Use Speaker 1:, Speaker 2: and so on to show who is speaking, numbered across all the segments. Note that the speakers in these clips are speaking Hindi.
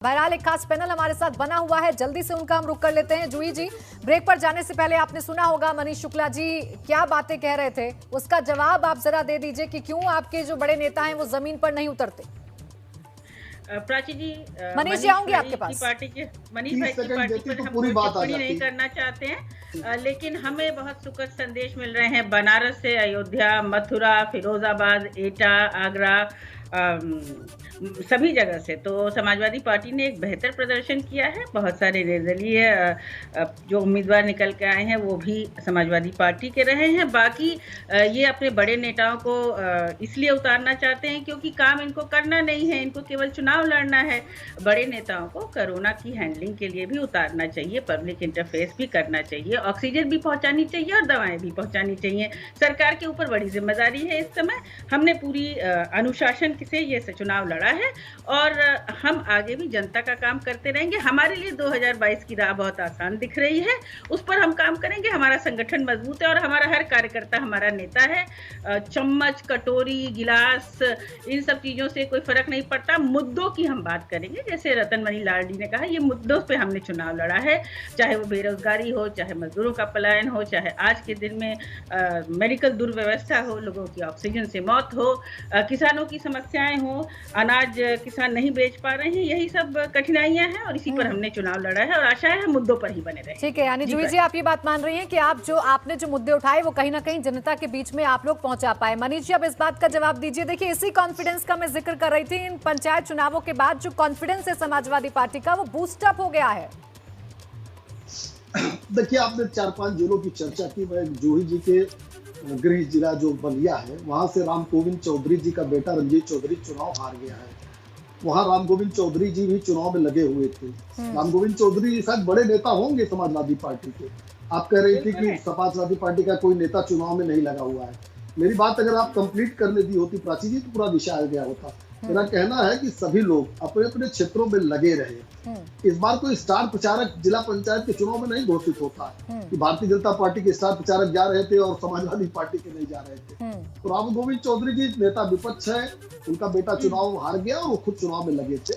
Speaker 1: बहरहाल एक खास पैनल हमारे साथ बना हुआ है, जल्दी से उनका हम रुख कर लेते हैं। जूही जी, ब्रेक पर जाने से पहले आपने सुना होगा मनीष शुक्ला जी क्या बातें कह रहे थे, उसका जवाब आप जरा दे दीजिए कि क्यों आपके जो बड़े नेता हैं वो जमीन पर नहीं उतरते।
Speaker 2: प्राची जी,
Speaker 1: मनीष जी आऊंगी आपके पास।
Speaker 2: मनीष भाई की पार्टी पर हम कोई टिप्पणी नहीं करना चाहते हैं, लेकिन हमें बहुत सुखद संदेश मिल रहे हैं बनारस से, अयोध्या, मथुरा, फिरोजाबाद, एटा, आगरा, सभी जगह से। तो समाजवादी पार्टी ने एक बेहतर प्रदर्शन किया है। बहुत सारे निर्दलीय जो उम्मीदवार निकल के आए हैं वो भी समाजवादी पार्टी के रहे हैं। बाकी ये अपने बड़े नेताओं को इसलिए उतारना चाहते हैं क्योंकि काम इनको करना नहीं है, इनको केवल चुनाव लड़ना है। बड़े नेताओं को कोरोना की हैंडलिंग के लिए भी उतारना चाहिए, पब्लिक इंटरफेस भी करना चाहिए, ऑक्सीजन भी पहुंचानी चाहिए और दवाएं भी पहुंचानी चाहिए। सरकार के ऊपर बड़ी जिम्मेदारी है इस समय। हमने पूरी अनुशासन से ये चुनाव लड़ा है और हम आगे भी जनता का काम करते रहेंगे। हमारे लिए 2022 की राह बहुत आसान दिख रही है, उस पर हम काम करेंगे। हमारा संगठन मजबूत है और हमारा हर कार्यकर्ता हमारा नेता है। चम्मच, कटोरी, गिलास, इन सब चीजों से कोई फर्क नहीं पड़ता। मुद्दों की हम बात करेंगे, जैसे रतन मनी लाल जी ने कहा, ये मुद्दों पे हमने चुनाव लड़ा है। चाहे वो बेरोजगारी हो, चाहे मजदूरों का पलायन हो, चाहे आज के दिन में मेडिकल दुर्व्यवस्था हो, लोगों की ऑक्सीजन से मौत हो, किसानों की समस्याएं हो, अनाज किसान नहीं बेच पा रहे हैं, यही सब कठिनाइयां हैं और इसी पर हमने चुनाव लड़ा है और आशा है हम मुद्दों पर ही बने रहें।
Speaker 1: ठीक है, यानी जूही जी आप ये बात मान रही हैं कि आपने जो मुद्दे उठाए वो कहीं ना कहीं जनता के बीच में आप लोग पहुंचा पाए। मनीष जी अब इस बात का जवाब दीजिए। देखिए, इसी कॉन्फिडेंस का मैं जिक्र कर रही थी। इन पंचायत चुनावों के बाद जो कॉन्फिडेंस है समाजवादी पार्टी का वो बूस्ट अप हो गया है।
Speaker 3: देखिए, आपने 4-5 जिलों की चर्चा की। मैं जूही जी के गृह जिला जो बलिया है, वहां से राम गोविंद चौधरी जी का बेटा रंजीत चौधरी चुनाव हार गया है। वहां राम गोविंद चौधरी जी भी चुनाव में लगे हुए थे। राम गोविंद चौधरी शायद बड़े नेता होंगे समाजवादी पार्टी के। आप कह रही थी कि समाजवादी पार्टी का कोई नेता चुनाव में नहीं लगा हुआ है। मेरी बात अगर आप कंप्लीट करने दी होती प्राची जी, तो पूरा विषय आ गया होता। मेरा कहना है कि सभी लोग अपने अपने क्षेत्रों में लगे रहे। इस बार कोई स्टार प्रचारक जिला पंचायत के चुनाव में नहीं घोषित होता कि भारतीय जनता पार्टी के स्टार प्रचारक जा रहे थे और समाजवादी पार्टी के नहीं जा रहे थे। तो राम गोविंद चौधरी जी नेता विपक्ष है, उनका बेटा चुनाव हार गया और वो खुद चुनाव में लगे थे।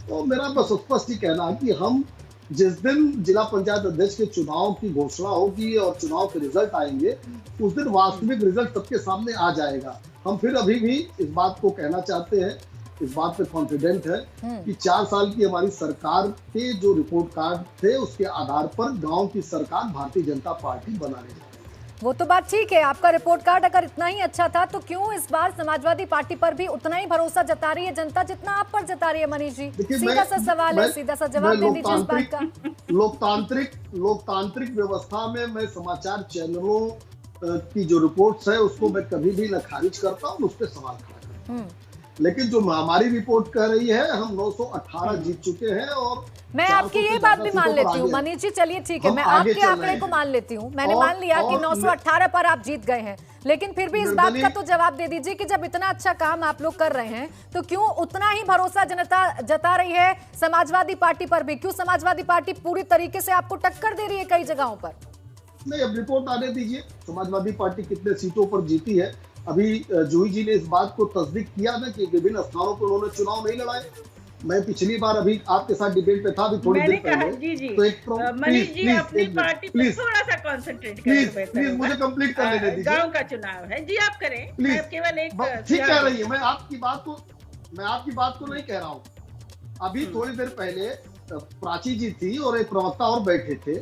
Speaker 3: तो मेरा बस स्पष्ट ही कहना है कि हम जिस दिन जिला पंचायत अध्यक्ष के चुनाव की घोषणा होगी और चुनाव के रिजल्ट आएंगे, उस दिन वास्तविक रिजल्ट सबके सामने आ जाएगा। हम फिर अभी भी इस बात को कहना चाहते हैं, इस बात पे कॉन्फिडेंट है कि 4 साल की हमारी सरकार के जो रिपोर्ट कार्ड थे उसके आधार पर गांव की सरकार भारतीय जनता पार्टी बनाने जा रही है।
Speaker 1: वो तो बात ठीक है, आपका रिपोर्ट कार्ड अगर इतना ही अच्छा था तो क्यों इस बार समाजवादी पार्टी पर भी उतना ही भरोसा जता रही है जनता जितना आप पर जता रही है? मनीष जी, सीधा सा सवाल है, सीधा सा जवाब दे दीजिए इस बात का।
Speaker 3: लोकतांत्रिक व्यवस्था में मैं समाचार चैनलों की जो रिपोर्ट्स है उसको मैं कभी भी न खारिज करता हूँ, उस पर सवाल खड़ा करता हूँ। लेकिन जो हमारी रिपोर्ट कह रही है, हम 918 जीत चुके हैं और
Speaker 1: मैं आपकी ये बात भी मान लेती हूँ मनीष जी। चलिए ठीक है, मैं आपके आंकड़े को मान लेती हूँ। मैंने मान लिया कि 918 पर आप जीत गए हैं, लेकिन फिर भी इस बात का तो जवाब दे दीजिए कि जब इतना अच्छा काम आप लोग कर रहे हैं तो क्यों उतना ही भरोसा जनता जता रही है समाजवादी पार्टी पर भी? क्यों समाजवादी पार्टी पूरी तरीके से आपको टक्कर दे रही है कई जगहों पर?
Speaker 3: नहीं, अब रिपोर्ट आने दीजिए। समाजवादी पार्टी कितने सीटों पर जीती है। अभी जूही जी ने इस बात को तस्दीक किया ना कि विभिन्न स्थानों पर उन्होंने चुनाव नहीं लड़ाए। मैं पिछली बार अभी आपके साथ डिबेट पे था, अभी थोड़ी देर पहले।
Speaker 2: तो एक मनीष जी अपनी पार्टी पे थोड़ा सा कंसंट्रेट करें।
Speaker 3: प्लीज मुझे कंप्लीट करने दीजिए।
Speaker 2: गांव का चुनाव है जी, आप करें। प्लीज, केवल एक
Speaker 3: ठीक कह रही है। मैं आपकी बात को नहीं कह रहा हूँ। अभी थोड़ी देर पहले प्राची जी थी और एक प्रवक्ता और बैठे थे,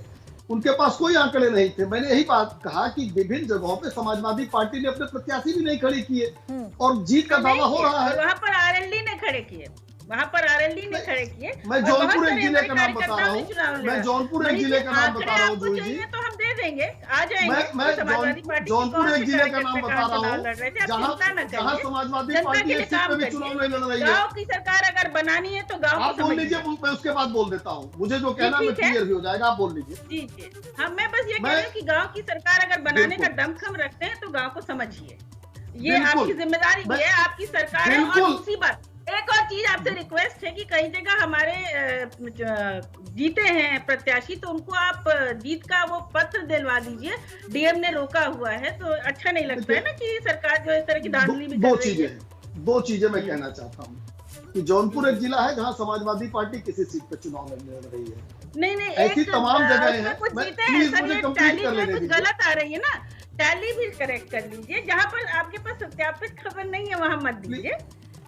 Speaker 3: उनके पास कोई आंकड़े नहीं थे। मैंने यही बात कहा कि विभिन्न जगहों पे समाजवादी पार्टी ने अपने प्रत्याशी भी नहीं खड़े किए और जीत का दावा हो रहा है।
Speaker 2: वहाँ पर आरएलडी ने खड़े किए, मैं
Speaker 3: जौनपुर एक जिले का नाम बता रहा हूँ। मैं जौनपुर एक जिले का नाम बता रहा हूँ जूही जी,
Speaker 2: तो हम दे देंगे, आ जाएंगे।
Speaker 3: मैं जौनपुर एक जिले का नाम बता रहा हूँ जहाँ समाजवादी पार्टी इस सीट पे भी चुनाव नहीं लड़ रही है।
Speaker 2: गाँव की सरकार अगर बनानी है तो गाँव
Speaker 3: आप बोल लीजिए, मैं उसके बाद बोल देता हूँ। मुझे जो कहना है क्लियर भी हो जाएगा, आप बोल लीजिए।
Speaker 2: जी, हाँ, मैं बस ये कह रही हूँ कि गाँव की सरकार अगर बनाने का दमखम रखते हैं तो गाँव को समझिए, ये आपकी जिम्मेदारी भी है, आपकी सरकार है। और दूसरी बात, एक और चीज आपसे रिक्वेस्ट है कि कई जगह हमारे जीते हैं प्रत्याशी, तो उनको आप जीत का वो पत्र दिलवा दीजिए। डीएम ने रोका हुआ है, तो अच्छा नहीं लगता है ना कि सरकार जो इस तरह की धांधली भी कर रही है।
Speaker 3: दो चीजें मैं कहना चाहता हूँ। कि जौनपुर एक जिला है जहां समाजवादी पार्टी किसी सीट पे चुनाव लड़ रही है।
Speaker 2: नहीं
Speaker 3: ऐसी तमाम जगह हैं।
Speaker 2: कुछ जीते हैं
Speaker 3: प्लीज
Speaker 2: सर,
Speaker 3: मुझे
Speaker 2: ये
Speaker 3: कंप्लीट
Speaker 2: टैली
Speaker 3: कर
Speaker 2: में
Speaker 3: लेने
Speaker 2: कुछ
Speaker 3: दीजिए।
Speaker 2: गलत आ रही है ना, टैली भी करेक्ट कर लीजिए। जहाँ पर आपके पास सत्यापित खबर नहीं है वहाँ मत दीजिए।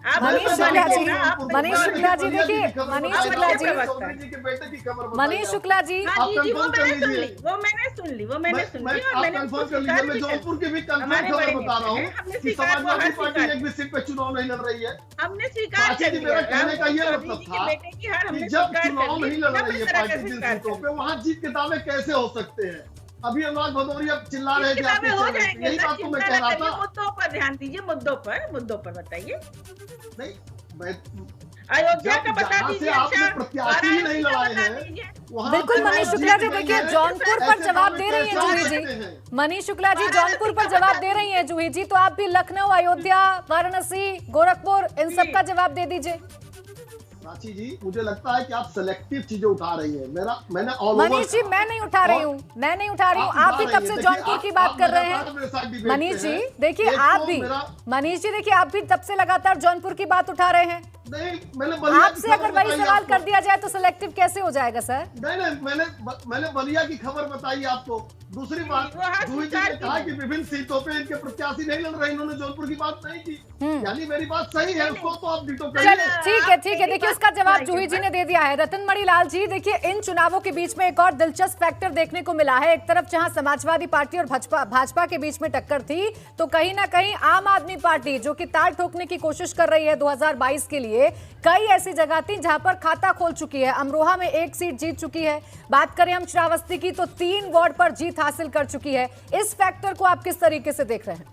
Speaker 2: आप
Speaker 1: मनीष शुक्ला जी, मनीष शुक्ला जी देखिए,
Speaker 3: मनीष
Speaker 1: शुक्ला जी,
Speaker 3: चौधरी जी के बेटे की खबर
Speaker 1: मनीष शुक्ला जी,
Speaker 2: हाँ जी जी, वो
Speaker 3: कंफर्म कर
Speaker 2: मैंने सुन
Speaker 3: लीजिए।
Speaker 2: ली, वो मैंने सुन ली, वो मैंने सुन ली और
Speaker 3: आप
Speaker 2: मैंने
Speaker 3: कंफर्म
Speaker 2: उसको
Speaker 3: कर लीजिए।
Speaker 2: स्वीकार
Speaker 3: मैं
Speaker 2: भी कर
Speaker 3: जौनपुर की भी कंफर्म
Speaker 2: हमारे
Speaker 3: खबर
Speaker 2: बड़े
Speaker 3: बता रहा
Speaker 2: नेता
Speaker 3: हूँ
Speaker 2: हैं, हमने
Speaker 3: कि
Speaker 2: स्वीकार
Speaker 3: समाजवादी
Speaker 2: हार
Speaker 3: पार्टी
Speaker 2: स्वीकार
Speaker 3: एक भी सीट पे चुनाव नहीं लड़ रही है।
Speaker 2: हमने स्वीकार
Speaker 3: प्राची
Speaker 2: कर
Speaker 3: जी,
Speaker 2: लिया।
Speaker 3: मेरा कहने का ये
Speaker 2: चौधरी
Speaker 3: मतलब
Speaker 2: जी के
Speaker 3: था
Speaker 2: बेटे की हार
Speaker 3: कि
Speaker 2: हमने
Speaker 3: जब
Speaker 2: स्वीकार
Speaker 3: चुनाव
Speaker 2: कर ली,
Speaker 3: नहीं लड़
Speaker 2: तब
Speaker 3: रही
Speaker 2: इस
Speaker 3: है
Speaker 2: तरह का
Speaker 3: पार्टी जिन
Speaker 2: स्वीकार
Speaker 3: सीटों
Speaker 2: कर
Speaker 3: पे, वहाँ जीत के दावे कैसे हो सकते हैं? अभी अनुराग भदौरिया चिल्ला रहे थे
Speaker 2: किताबें
Speaker 3: आपके
Speaker 2: हो
Speaker 3: चैनल पे,
Speaker 2: जाएंगे
Speaker 3: यही
Speaker 2: सर,
Speaker 3: बात तो मैं
Speaker 2: चिंता
Speaker 3: कह
Speaker 2: न
Speaker 3: रहा
Speaker 2: करिए।
Speaker 3: था।
Speaker 2: मुद्दों पर ध्यान दीजिए, मुद्दों पर बताइए।
Speaker 3: नहीं, मैं
Speaker 2: अयोध्या का बता
Speaker 3: जहाँ से
Speaker 2: दीजिए।
Speaker 3: आपने
Speaker 2: अच्छा,
Speaker 3: प्रत्याशी ही नहीं लड़ाए
Speaker 2: बता
Speaker 3: हैं,
Speaker 2: दीजिए।
Speaker 3: वहाँ
Speaker 1: बिल्कुल
Speaker 3: पे
Speaker 1: मनीष
Speaker 3: आप
Speaker 1: शुक्ला
Speaker 3: जीत
Speaker 1: जी
Speaker 3: नहीं
Speaker 1: देखिए,
Speaker 3: हैं।
Speaker 1: जौनपुर पर
Speaker 3: ऐसे
Speaker 1: जवाब
Speaker 3: दावे
Speaker 1: दे रही हैं
Speaker 3: कैसे हो
Speaker 1: जूही
Speaker 3: सकते
Speaker 1: जी।
Speaker 3: हैं?
Speaker 1: मनीष शुक्ला जी जौनपुर पर जवाब दे रही हैं जूही जी, तो आप भी लखनऊ, अयोध्या, वाराणसी, गोरखपुर इन सब का जवाब दे दीजिए।
Speaker 3: प्राची जी, मुझे लगता है कि आप सेलेक्टिव चीजें उठा रही हैं। मैंने ऑल
Speaker 1: मनीष जी मैं नहीं उठा रही हूँ, मैं नहीं उठा रही हूँ। आप भी कब से जौनपुर की बात कर रहे हैं। मनीष जी देखिए, आप भी मनीष जी देखिए, आप भी तब से लगातार जौनपुर की बात उठा रहे हैं।
Speaker 3: नहीं, मैंने
Speaker 1: आपसे अगर वही सवाल कर दिया जाए तो सिलेक्टिव कैसे हो जाएगा सर?
Speaker 3: नहीं, मैंने बलिया की खबर बताई आपको। दूसरी बात, जूही जी ने कहा कि विभिन्न सीटों पे इनके प्रत्याशी नहीं लड़ रहे, इन्होंने जौनपुर की बात नहीं की। यानी मेरी बात सही है, उसको तो आप डिटो करिए।
Speaker 1: चलिए ठीक है देखिए, उसका जवाब जूही जी ने दे दिया है। रतन मणि लाल जी देखिए, इन चुनावों के बीच में एक और दिलचस्प फैक्टर देखने को मिला है। एक तरफ जहां समाजवादी पार्टी और भाजपा के बीच में टक्कर थी, तो कहीं ना कहीं आम आदमी पार्टी जो कि ताल ठोकने की कोशिश कर रही है 2022 के लिए, कई ऐसी जगह थी जहां पर खाता खोल चुकी है। अमरोहा में 1 सीट जीत चुकी है। बात करें हम श्रावस्ती की तो 3 वार्ड पर जीत हासिल कर चुकी है। इस फैक्टर को आप किस तरीके से देख रहे हैं?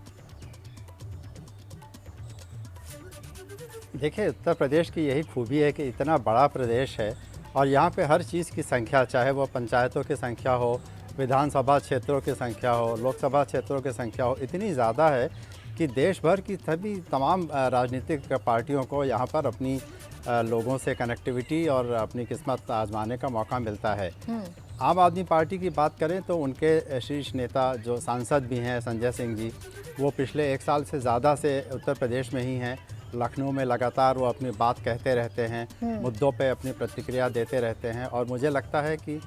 Speaker 4: देखिए, उत्तर प्रदेश की यही खूबी है कि इतना बड़ा प्रदेश है और यहाँ पे हर चीज़ की संख्या, चाहे वो पंचायतों की संख्या हो, विधानसभा क्षेत्रों की संख्या हो, लोकसभा क्षेत्रों की संख्या हो, इतनी ज़्यादा है कि देश भर की सभी तमाम राजनीतिक पार्टियों को यहाँ पर अपनी लोगों से कनेक्टिविटी और अपनी किस्मत आजमाने का मौका मिलता है। आम आदमी पार्टी की बात करें तो उनके शीर्ष नेता जो सांसद भी हैं संजय सिंह जी, वो पिछले 1 साल से ज़्यादा से उत्तर प्रदेश में ही हैं। लखनऊ में लगातार वो अपनी बात कहते रहते हैं, मुद्दों पे अपनी प्रतिक्रिया देते रहते हैं और मुझे लगता है कि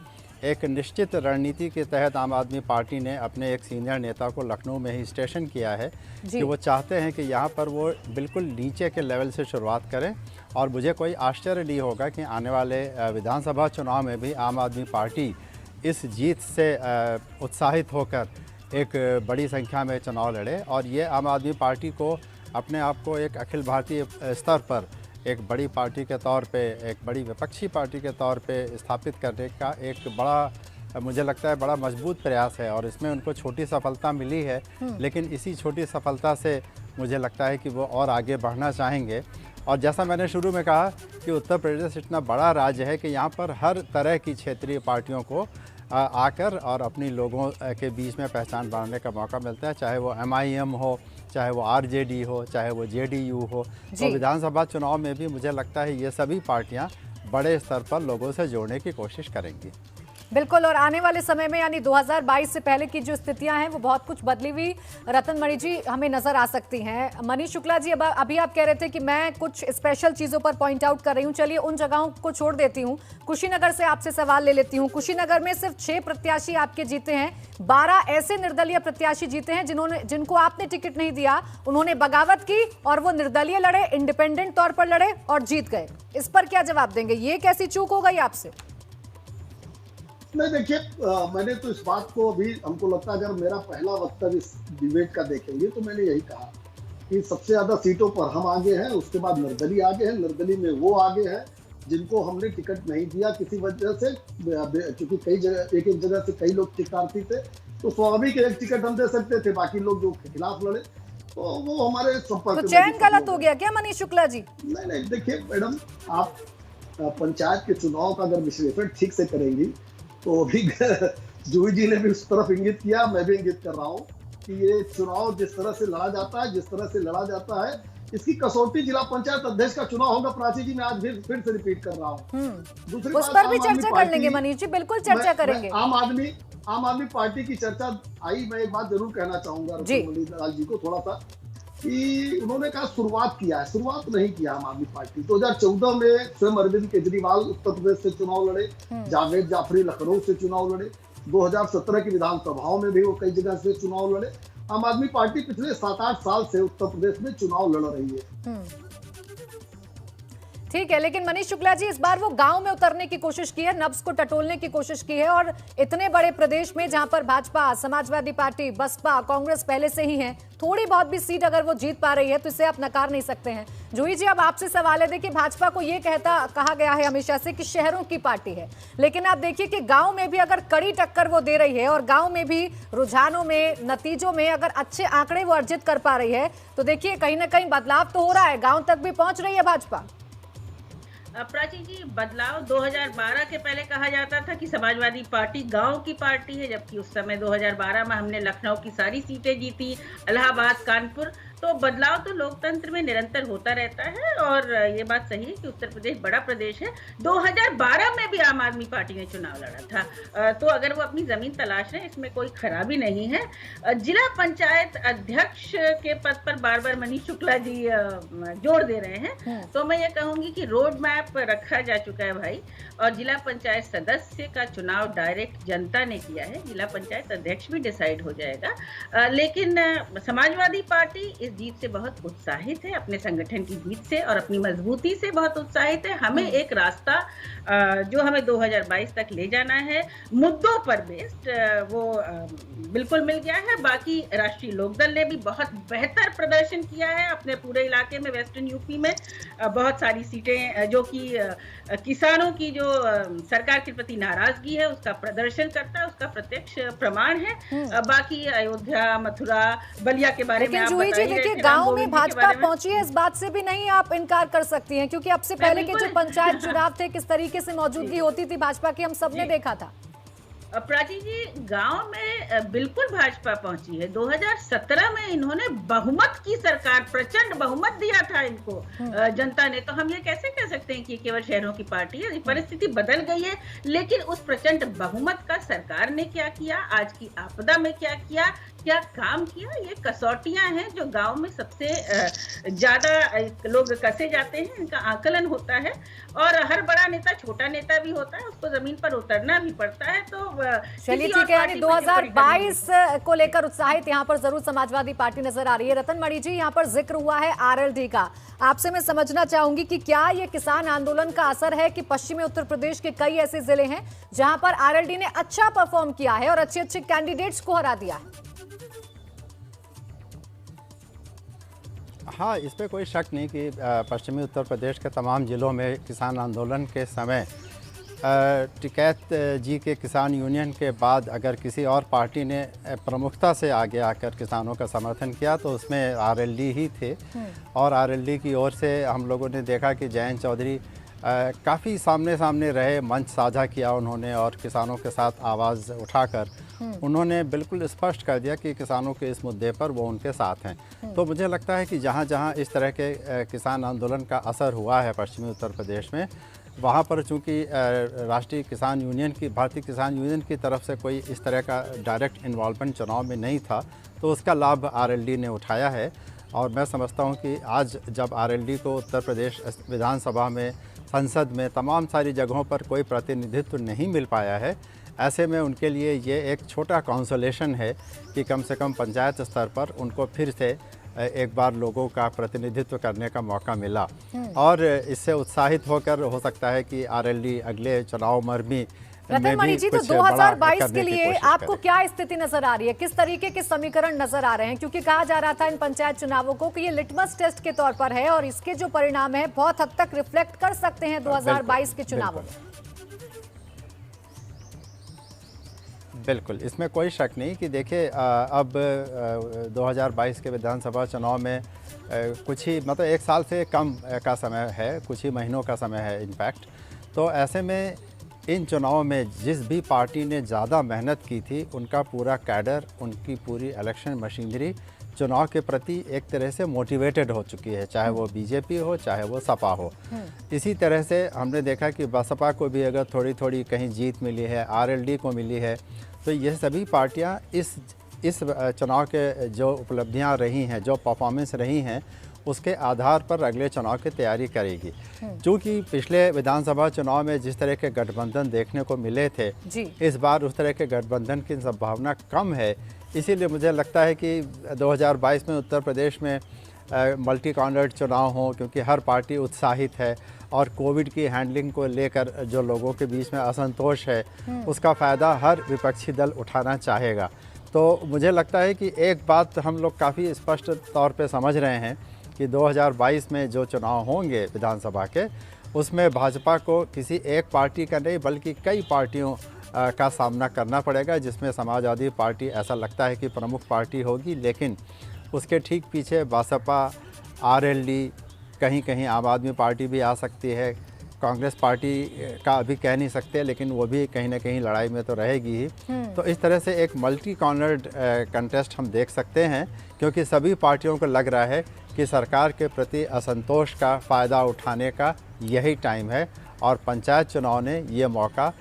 Speaker 4: एक निश्चित रणनीति के तहत आम आदमी पार्टी ने अपने एक सीनियर नेता को लखनऊ में ही स्टेशन किया है कि वो चाहते हैं कि यहाँ पर वो बिल्कुल नीचे के लेवल से शुरुआत करें। और मुझे कोई आश्चर्य नहीं होगा कि आने वाले विधानसभा चुनाव में भी आम आदमी पार्टी इस जीत से उत्साहित होकर एक बड़ी संख्या में चुनाव लड़े और ये आम आदमी पार्टी को अपने आप को एक अखिल भारतीय स्तर पर एक बड़ी पार्टी के तौर पे, एक बड़ी विपक्षी पार्टी के तौर पे स्थापित करने का एक बड़ा, मुझे लगता है बड़ा मजबूत प्रयास है और इसमें उनको छोटी सफलता मिली है। लेकिन इसी छोटी सफलता से मुझे लगता है कि वो और आगे बढ़ना चाहेंगे। और जैसा मैंने शुरू में कहा कि उत्तर प्रदेश इतना बड़ा राज्य है कि यहाँ पर हर तरह की क्षेत्रीय पार्टियों को आकर और अपनी लोगों के बीच में पहचान बनाने का मौका मिलता है, चाहे वो MIM हो, चाहे वो RJD हो, चाहे वो JDU हो। तो विधानसभा चुनाव में भी मुझे लगता है ये सभी पार्टियां बड़े स्तर पर लोगों से जोड़ने की कोशिश करेंगी।
Speaker 1: बिल्कुल, और आने वाले समय में यानी 2022 से पहले की जो स्थितियां हैं वो बहुत कुछ बदली हुई रतन मणि जी हमें नजर आ सकती हैं। मनीष शुक्ला जी, अभी आप कह रहे थे कि मैं कुछ स्पेशल चीजों पर पॉइंट आउट कर रही हूं। चलिए उन जगहों को छोड़ देती हूं, कुशीनगर से आपसे सवाल ले लेती हूं। कुशीनगर में सिर्फ 6 प्रत्याशी आपके जीते हैं, 12 ऐसे निर्दलीय प्रत्याशी जीते हैं जिनको आपने टिकट नहीं दिया। उन्होंने बगावत की और वो निर्दलीय लड़े, इंडिपेंडेंट तौर पर लड़े और जीत गए। इस पर क्या जवाब देंगे? ये कैसी चूक हो गई आपसे?
Speaker 3: नहीं, देखिए, मैंने तो इस बात को अभी, हमको लगता है अगर मेरा पहला वक्तव्य इस डिबेट का देखेंगे तो मैंने यही कहा कि सबसे ज्यादा सीटों पर हम आगे हैं, उसके बाद निर्दलीय आगे हैं, निर्दलीय में वो आगे हैं जिनको हमने टिकट नहीं दिया किसी वजह से, क्योंकि कई जगह एक जगह से कई लोग टिकटार्थी थे, तो स्वाभाविक एक टिकट हम दे सकते थे, बाकी लोग जो खिलाफ लड़े तो वो हमारे संपर्क
Speaker 1: तो चयन गलत हो गया क्या मनीष शुक्ला जी?
Speaker 3: नहीं, देखिए मैडम, आप पंचायत के चुनाव का अगर विश्लेषण ठीक से करेंगी तो अभी जूही जी ने भी उस तरफ इंगित किया, मैं भी इंगित कर रहा हूँ कि ये चुनाव जिस तरह से लड़ा जाता है, इसकी कसौटी जिला पंचायत अध्यक्ष का चुनाव होगा। प्राची जी, मैं आज फिर से रिपीट कर रहा हूँ। दूसरी
Speaker 1: उस पर भी चर्चा कर लेंगे मनीष जी, बिल्कुल चर्चा करेंगे।
Speaker 3: आम आदमी पार्टी की चर्चा आई, मैं एक बात जरूर कहना चाहूंगा रतन मणि लाल जी को, थोड़ा सा कि उन्होंने कहा शुरुआत किया है, शुरुआत नहीं किया आम आदमी पार्टी। 2014 में स्वयं अरविंद केजरीवाल उत्तर प्रदेश से चुनाव लड़े, जावेद जाफरी लखनऊ से चुनाव लड़े, 2017 की विधानसभाओं में भी वो कई जगह से चुनाव लड़े। आम आदमी पार्टी पिछले 7-8 साल से उत्तर प्रदेश में चुनाव लड़ रही है।
Speaker 1: ठीक है, लेकिन मनीष शुक्ला जी इस बार वो गांव में उतरने की कोशिश की है, नब्ज को टटोलने की कोशिश की है, और इतने बड़े प्रदेश में जहां पर भाजपा, समाजवादी पार्टी, बसपा, कांग्रेस पहले से ही हैं, थोड़ी बहुत भी सीट अगर वो जीत पा रही है तो इसे आप नकार नहीं सकते हैं। जूही जी, अब आपसे सवाल है, देखिए भाजपा को ये कहा गया है हमेशा से कि शहरों की पार्टी है, लेकिन आप देखिए कि गांव में भी अगर कड़ी टक्कर वो दे रही है और गांव में भी रुझानों में, नतीजों में अगर अच्छे आंकड़े वो अर्जित कर पा रही है, तो देखिए कहीं ना कहीं बदलाव तो हो रहा है, गाँव तक भी पहुंच रही है भाजपा।
Speaker 2: प्राची जी, बदलाव 2012 के पहले कहा जाता था कि समाजवादी पार्टी गांव की पार्टी है, जबकि उस समय 2012 में हमने लखनऊ की सारी सीटें जीती, इलाहाबाद, कानपुर। तो बदलाव तो लोकतंत्र में निरंतर होता रहता है, और ये बात सही है कि उत्तर प्रदेश बड़ा प्रदेश है। 2012 में भी आम आदमी पार्टी ने चुनाव लड़ा था, तो अगर वो अपनी जमीन तलाश रहे हैं, इसमें कोई खराबी नहीं है। जिला पंचायत अध्यक्ष के पद पर बार बार मनीष शुक्ला जी जोर दे रहे हैं, तो मैं ये कहूंगी कि रोड मैप रखा जा चुका है भाई, और जिला पंचायत सदस्य का चुनाव डायरेक्ट जनता ने किया है, जिला पंचायत अध्यक्ष भी डिसाइड हो जाएगा। लेकिन समाजवादी पार्टी इस जीत से बहुत उत्साहित है, अपने संगठन की जीत से और अपनी मजबूती से बहुत उत्साहित है। हमें एक रास्ता जो हमें 2022 तक ले जाना है, मुद्दों पर बेस्ड, वो बिल्कुल मिल गया है। बाकी राष्ट्रीय लोकदल ने भी बहुत बेहतर प्रदर्शन किया है अपने पूरे इलाके में, वेस्टर्न यूपी में बहुत सारी सीटें जो कि किसानों की जो सरकार के प्रति नाराजगी है उसका प्रदर्शन करता है, उसका प्रत्यक्ष प्रमाण है। बाकी अयोध्या, मथुरा, बलिया के बारे में आप बताइए।
Speaker 1: गांव में भाजपा पहुंची है, इस बात से भी नहीं आप इनकार कर सकती हैं, क्योंकि अब से पहले के जो पंचायत चुनाव थे किस तरीके से मौजूदगी होती थी भाजपा की, हम सबने देखा था।
Speaker 2: प्राची जी, गांव में बिल्कुल भाजपा पहुंची है। 2017 में इन्होंने बहुमत की सरकार, प्रचंड बहुमत दिया था इनको जनता ने, तो हम ये कैसे कह सकते हैं कि केवल शहरों की पार्टी है। परिस्थिति बदल गई है, लेकिन उस प्रचंड बहुमत का सरकार ने क्या किया, आज की आपदा में क्या किया, क्या काम किया, ये कसौटियां हैं जो गांव में सबसे ज्यादा लोग कसे जाते हैं, इनका आकलन होता है। और हर बड़ा नेता छोटा नेता भी होता है, उसको जमीन पर उतरना भी पड़ता है। तो
Speaker 1: चलिए ठीक है, यानी 2022 को लेकर उत्साहित यहाँ पर जरूर समाजवादी पार्टी नजर आ रही है। रतन मणि जी, यहाँ पर जिक्र हुआ है आरएलडी का, आपसे मैं समझना चाहूंगी कि क्या ये किसान आंदोलन का असर है कि पश्चिमी उत्तर प्रदेश के कई ऐसे जिले हैं जहां पर आरएलडी ने अच्छा परफॉर्म किया है और अच्छे अच्छे कैंडिडेट्स को हरा दिया है।
Speaker 4: हाँ, इस पे कोई शक नहीं कि पश्चिमी उत्तर प्रदेश के तमाम ज़िलों में किसान आंदोलन के समय टिकैत जी के किसान यूनियन के बाद अगर किसी और पार्टी ने प्रमुखता से आगे आकर किसानों का समर्थन किया तो उसमें आरएलडी ही थे। और आरएलडी की ओर से हम लोगों ने देखा कि जयंत चौधरी काफ़ी सामने रहे, मंच साझा किया उन्होंने, और किसानों के साथ आवाज़ उठाकर उन्होंने बिल्कुल स्पष्ट कर दिया कि किसानों के इस मुद्दे पर वो उनके साथ हैं। तो मुझे लगता है कि जहाँ जहाँ इस तरह के किसान आंदोलन का असर हुआ है पश्चिमी उत्तर प्रदेश में, वहाँ पर चूँकि राष्ट्रीय किसान यूनियन की, भारतीय किसान यूनियन की तरफ से कोई इस तरह का डायरेक्ट इन्वॉल्वमेंट चुनाव में नहीं था, तो उसका लाभ आरएलडी ने उठाया है। और मैं समझता हूँ कि आज जब आरएलडी को उत्तर प्रदेश विधानसभा में, संसद में, तमाम सारी जगहों पर कोई प्रतिनिधित्व नहीं मिल पाया है, ऐसे में उनके लिए ये एक छोटा कंसोलेशन है कि कम से कम पंचायत स्तर पर उनको फिर से एक बार लोगों का प्रतिनिधित्व करने का मौका मिला। और इससे उत्साहित होकर हो सकता है कि आरएलडी अगले चुनाव में
Speaker 1: रतन मणि जी, तो 2022 के लिए आपको क्या स्थिति नजर आ रही है, किस तरीके के समीकरण नजर आ रहे हैं? क्योंकि कहा जा रहा था इन पंचायत चुनावों को कि ये लिटमस टेस्ट के तौर पर है और इसके जो परिणाम है बहुत हद तक रिफ्लेक्ट कर सकते हैं 2022 के चुनावों में।
Speaker 4: बिल्कुल, इसमें कोई शक नहीं कि देखिए अब 2022 के विधानसभा चुनाव में कुछ ही, मतलब एक साल से कम का समय है, कुछ ही महीनों का समय है इनफैक्ट। तो ऐसे में इन चुनावों में जिस भी पार्टी ने ज़्यादा मेहनत की थी, उनका पूरा कैडर, उनकी पूरी इलेक्शन मशीनरी चुनाव के प्रति एक तरह से मोटिवेटेड हो चुकी है, चाहे वो बीजेपी हो, चाहे वो सपा हो। इसी तरह से हमने देखा कि बसपा को भी अगर थोड़ी थोड़ी कहीं जीत मिली है, आरएलडी को मिली है, तो ये सभी पार्टियां इस इस चुनाव के जो उपलब्धियां रही हैं, जो परफॉर्मेंस रही हैं, उसके आधार पर अगले चुनाव की तैयारी करेगी। क्योंकि पिछले विधानसभा चुनाव में जिस तरह के गठबंधन देखने को मिले थे, इस बार उस तरह के गठबंधन की संभावना कम है। इसीलिए मुझे लगता है कि 2022 में उत्तर प्रदेश में मल्टी कैंडिडेट चुनाव हो, क्योंकि हर पार्टी उत्साहित है और कोविड की हैंडलिंग को लेकर जो लोगों के बीच में असंतोष है, उसका फ़ायदा हर विपक्षी दल उठाना चाहेगा। तो मुझे लगता है कि एक बात हम लोग काफ़ी स्पष्ट तौर पे समझ रहे हैं कि 2022 में जो चुनाव होंगे विधानसभा के, उसमें भाजपा को किसी एक पार्टी का नहीं बल्कि कई पार्टियों का सामना करना पड़ेगा, जिसमें समाजवादी पार्टी ऐसा लगता है कि प्रमुख पार्टी होगी, लेकिन उसके ठीक पीछे बसपा, आरएलडी, कहीं कहीं आम आदमी पार्टी भी आ सकती है। कांग्रेस पार्टी का अभी कह नहीं सकते, लेकिन वो भी कहीं ना कहीं लड़ाई में तो रहेगी ही। तो इस तरह से एक मल्टी कैंडिडेट कंटेस्ट हम देख सकते हैं, क्योंकि सभी पार्टियों को लग रहा है कि सरकार के प्रति असंतोष का फ़ायदा उठाने का यही टाइम है, और पंचायत चुनाव ने ये मौका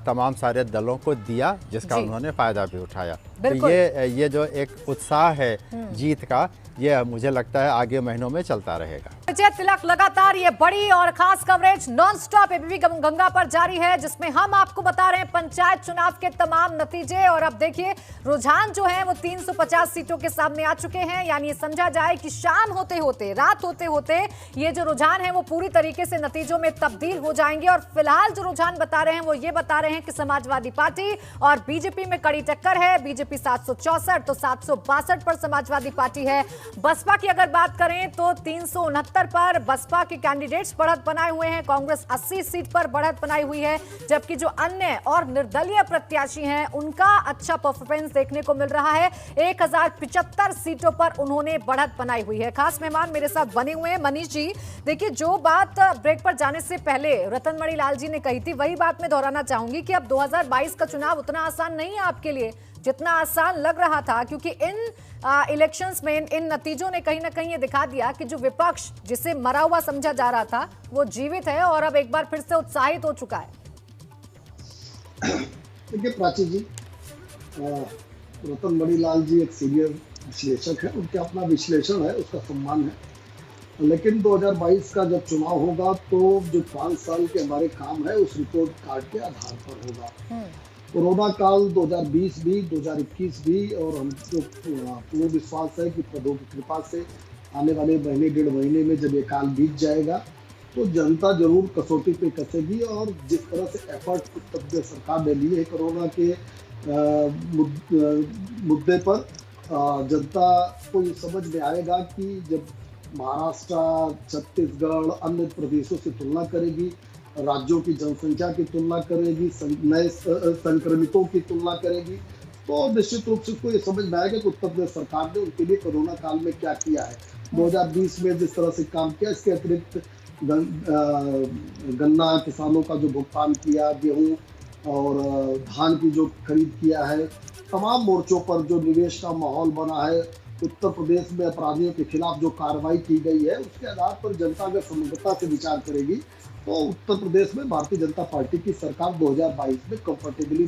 Speaker 4: तमाम सारे दलों को दिया, जिसका उन्होंने फ़ायदा भी उठाया। तो ये जो एक उत्साह है जीत का, ये मुझे लगता है आगे महीनों में चलता रहेगा।
Speaker 1: विजय तिलक लगातार ये बड़ी और खास coverage non stop ABP Ganga पर जारी है, जिसमें हम आपको बता रहे हैं पंचायत चुनाव के तमाम नतीजे। और अब देखिए रुझान जो है वो 350 सीटों के सामने आ चुके हैं। यानी ये समझा जाए कि शाम होते होते, रात होते होते ये जो रुझान है वो पूरी तरीके से नतीजों में तब्दील हो जाएंगे। और फिलहाल जो रुझान बता रहे हैं वो ये बता रहे हैं कि समाजवादी पार्टी और बीजेपी में कड़ी टक्कर है। बीजेपी 764 तो 762 पर समाजवादी पार्टी है। बसपा की अगर बात करें तो 369 पर बसपा के कैंडिडेट्स बढ़त बनाए हुए हैं। कांग्रेस 80 सीट पर बढ़त बनाई हुई है, जबकि जो अन्य और निर्दलीय प्रत्याशी हैं उनका अच्छा परफॉर्मेंस देखने को मिल रहा है। 1075 सीटों पर उन्होंने बढ़त बनाई हुई है। खास मेहमान मेरे साथ बने हुए हैं। मनीष जी, देखिए जो बात ब्रेक पर जाने से पहले रतनमणि लाल जी ने कही थी, वही बात मैं दोहराना चाहूंगी कि अब 2022 का चुनाव उतना आसान नहीं है आपके लिए जितना आसान लग रहा था, क्योंकि इन इलेक्शंस में इन नतीजों ने कहीं ना कहीं ये दिखा दिया कि जो विपक्ष जिसे मरा हुआ समझा जा रहा था वो जीवित है और अब एक बार फिर से उत्साहित हो चुका है।
Speaker 3: देखिए प्राची जी, रतनमणि लाल जी एक सीनियर विश्लेषक है, उनका अपना विश्लेषण है, उसका सम्मान है। लेकिन 2022 का जब चुनाव होगा तो जो 5 साल के हमारे काम है उस रिपोर्ट कार्ड के आधार पर होगा। कोरोना काल 2020 भी, 2021 भी, और हमको पूर्ण विश्वास है कि प्रभु की कृपा से आने वाले महीने, 1.5 महीने में जब ये काल बीत जाएगा तो जनता जरूर कसौटी पे कसेगी। और जिस तरह से एफर्ट उत्तर प्रदेश सरकार ने लिए है कोरोना के मुद्दे पर, जनता को ये समझ में आएगा कि जब महाराष्ट्र, छत्तीसगढ़, अन्य प्रदेशों से तुलना करेगी, राज्यों की जनसंख्या की तुलना करेगी, नए संक्रमितों की तुलना करेगी, तो निश्चित रूप से उसको ये समझ में आएगा कि उत्तर प्रदेश सरकार ने उनके लिए कोरोना काल में क्या किया है। 2020 में जिस तरह से काम किया, इसके अतिरिक्त गन्ना किसानों का जो भुगतान किया, गेहूं और धान की जो खरीद किया है, तमाम मोर्चों पर जो निवेश का माहौल बना है, उत्तर प्रदेश में अपराधियों के खिलाफ जो कार्रवाई की गई है, उसके आधार पर जनता अगर समग्रता से विचार करेगी तो उत्तर प्रदेश में भारतीय जनता पार्टी की सरकार 2022 में कंफर्टेबली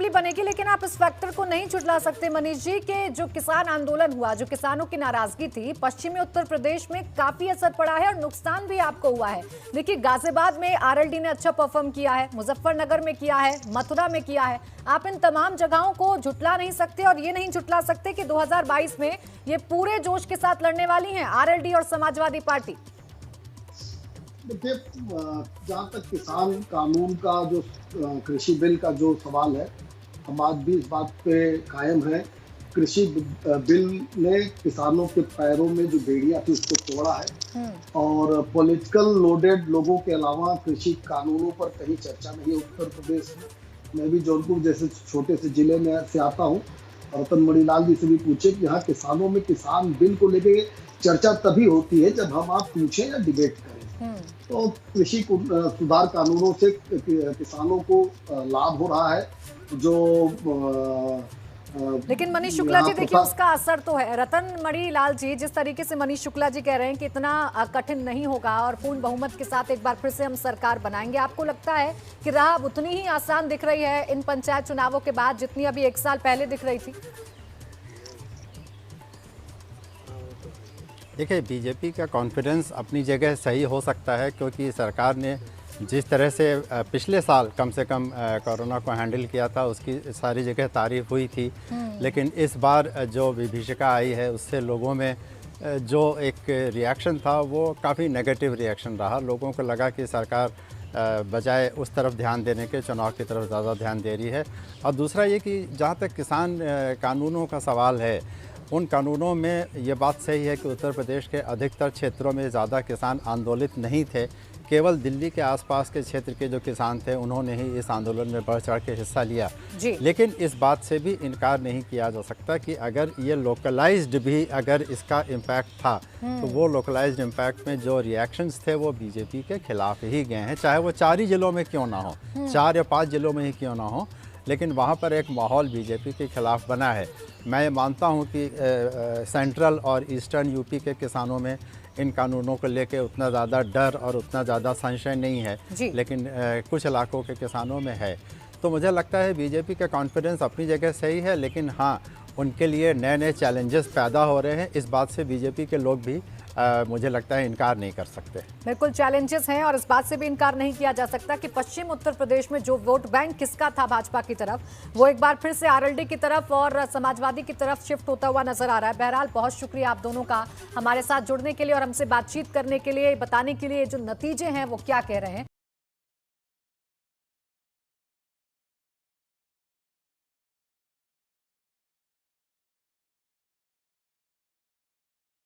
Speaker 3: बनेगी। लेकिन आप इस फैक्टर को नहीं झुठला सकते मनीष जी के जो किसान आंदोलन हुआ, जो किसानों की नाराजगी थी, पश्चिमी उत्तर प्रदेश में काफी असर पड़ा है और नुकसान भी आपको हुआ है। देखिए गाजियाबाद में आरएलडी ने अच्छा परफॉर्म किया है, मुजफ्फरनगर में किया है, मथुरा में किया है। आप इन तमाम जगहों को झुठला नहीं सकते और ये नहीं झुठला सकते कि 2022 में ये पूरे जोश के साथ लड़ने वाली है आरएलडी और समाजवादी पार्टी। देखिए, जहाँ तक किसान कानून का जो कृषि बिल का जो सवाल है, हम आज भी इस बात पे कायम है। कृषि बिल ने किसानों के पैरों में जो बेड़ियां थी उसको तोड़ा है, और पॉलिटिकल लोडेड लोगों के अलावा कृषि कानूनों पर कहीं चर्चा नहीं है उत्तर प्रदेश में। मैं भी जौनपुर जैसे छोटे से जिले में से आता हूँ, रतनमणि लाल जी से भी पूछे कि यहाँ किसानों में किसान बिल को लेके चर्चा तभी होती है जब हम आप पूछें या डिबेट करें। तो कृषि सुधार कानूनों से किसानों को लाभ हो रहा है। जो
Speaker 1: लेकिन मनीष शुक्ला जी देखिए उसका असर तो है। रतन मणि लाल जी, जिस तरीके से मनीष शुक्ला जी कह रहे हैं कि इतना कठिन नहीं होगा और पूर्ण बहुमत के साथ एक बार फिर से हम सरकार बनाएंगे, आपको लगता है कि राह अब उतनी ही आसान दिख रही है इन पंचायत चुनावों के बाद जितनी अभी 1 साल पहले दिख रही थी?
Speaker 4: देखिए, बीजेपी का कॉन्फिडेंस अपनी जगह सही हो सकता है, क्योंकि सरकार ने जिस तरह से पिछले साल कम से कम कोरोना को हैंडल किया था उसकी सारी जगह तारीफ हुई थी। लेकिन इस बार जो विभीषिका आई है उससे लोगों में जो एक रिएक्शन था वो काफ़ी नेगेटिव रिएक्शन रहा। लोगों को लगा कि सरकार बजाय उस तरफ ध्यान देने के चुनाव की तरफ ज़्यादा ध्यान दे रही है। और दूसरा ये कि जहाँ तक किसान कानूनों का सवाल है, उन कानूनों में ये बात सही है कि उत्तर प्रदेश के अधिकतर क्षेत्रों में ज़्यादा किसान आंदोलित नहीं थे। केवल दिल्ली के आसपास के क्षेत्र के जो किसान थे उन्होंने ही इस आंदोलन में बढ़ चढ़ के हिस्सा लिया। लेकिन इस बात से भी इनकार नहीं किया जा सकता कि अगर ये लोकलाइज्ड भी अगर इसका इम्पैक्ट था तो वो लोकलाइज्ड इम्पैक्ट में जो रिएक्शंस थे वो बीजेपी के खिलाफ ही गए हैं, चाहे वो 4 ही जिलों में क्यों ना हो, 4 या 5 जिलों में ही क्यों ना हो, लेकिन वहाँ पर एक माहौल बीजेपी के खिलाफ बना है। मैं मानता हूँ कि सेंट्रल और ईस्टर्न यूपी के किसानों में इन कानूनों को लेकर उतना ज़्यादा डर और उतना ज़्यादा संशय नहीं है, लेकिन कुछ इलाकों के किसानों में है। तो मुझे लगता है बीजेपी का कॉन्फिडेंस अपनी जगह सही है, लेकिन हाँ, उनके लिए नए नए चैलेंजेस पैदा हो रहे हैं। इस बात से बीजेपी के लोग भी मुझे लगता है इनकार नहीं कर सकते।
Speaker 1: बिल्कुल चैलेंजेस हैं और इस बात से भी इनकार नहीं किया जा सकता कि पश्चिम उत्तर प्रदेश में जो वोट बैंक किसका था भाजपा की तरफ, वो एक बार फिर से आरएलडी की तरफ और समाजवादी की तरफ शिफ्ट होता हुआ नजर आ रहा है। बहरहाल बहुत शुक्रिया आप दोनों का हमारे साथ जुड़ने के लिए और हमसे बातचीत करने के लिए, बताने के लिए जो नतीजे हैं वो क्या कह रहे हैं।